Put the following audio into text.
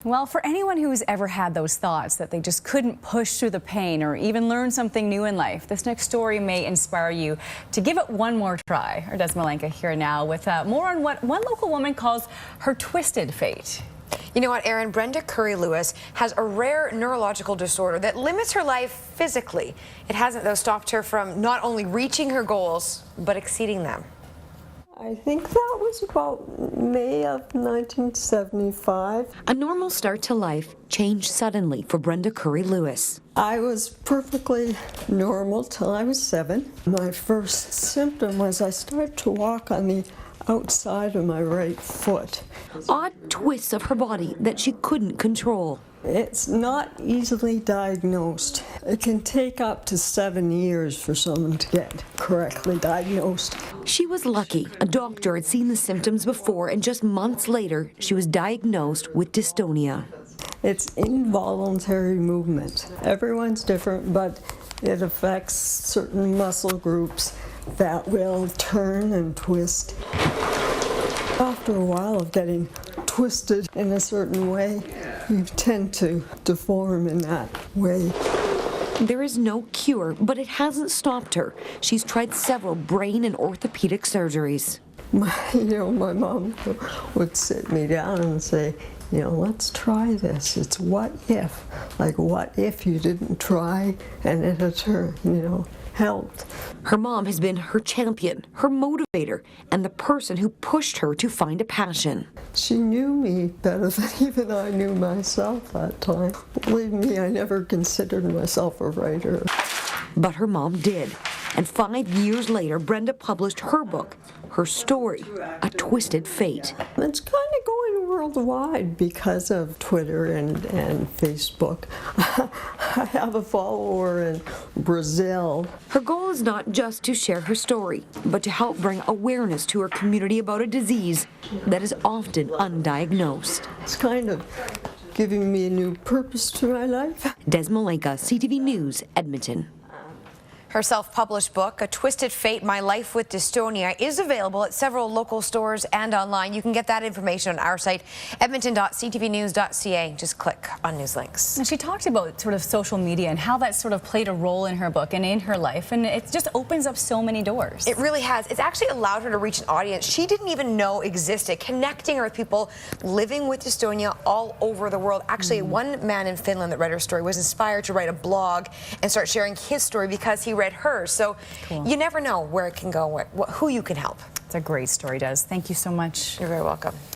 Well, for anyone who's ever had those thoughts that they just couldn't push through the pain or even learn something new in life, this next story may inspire you to give it one more try. Our Des Malenka here now with more on what one local woman calls her twisted fate. You know what, Erin? Brenda Curry-Lewis has a rare neurological disorder that limits her life physically. It hasn't, though, stopped her from not only reaching her goals, but exceeding them. I think that was about May of 1975. A normal start to life changed suddenly for Brenda Curry-Lewis. I was perfectly normal till I was 7. My first symptom was I started to walk on the outside of my right foot. Odd twists of her body that she couldn't control. It's not easily diagnosed. It can take up to 7 years for someone to get correctly diagnosed. She was lucky. A doctor had seen the symptoms before, and just months later, she was diagnosed with dystonia. It's involuntary movement. Everyone's different, but it affects certain muscle groups that will turn and twist. After a while of getting twisted in a certain way, you tend to deform in that way. There is no cure, but it hasn't stopped her. She's tried several brain and orthopedic surgeries. My mom would sit me down and say, let's try this. It's what if. Like, what if you didn't try and it had turned, helped. Her mom has been her champion, her motivator, and the person who pushed her to find a passion. She knew me better than even I knew myself that time. Believe me, I never considered myself a writer. But her mom did. And 5 years later, Brenda published her book, her story, A Twisted Fate. It's kind of going worldwide because of Twitter and Facebook. I have a follower in Brazil. Her goal is not just to share her story, but to help bring awareness to her community about a disease that is often undiagnosed. It's kind of giving me a new purpose to my life. Des Malenka, CTV News, Edmonton. Her self-published book, A Twisted Fate, My Life with Dystonia, is available at several local stores and online. You can get that information on our site, edmonton.ctvnews.ca. Just click on news links. And she talked about sort of social media and how that sort of played a role in her book and in her life, and it just opens up so many doors. It really has. It's actually allowed her to reach an audience she didn't even know existed, connecting her with people living with dystonia all over the world. Actually, one man in Finland that read her story was inspired to write a blog and start sharing his story because he read hers. So you never know where it can go, who you can help. It's a great story, Des. Thank you so much. You're very welcome.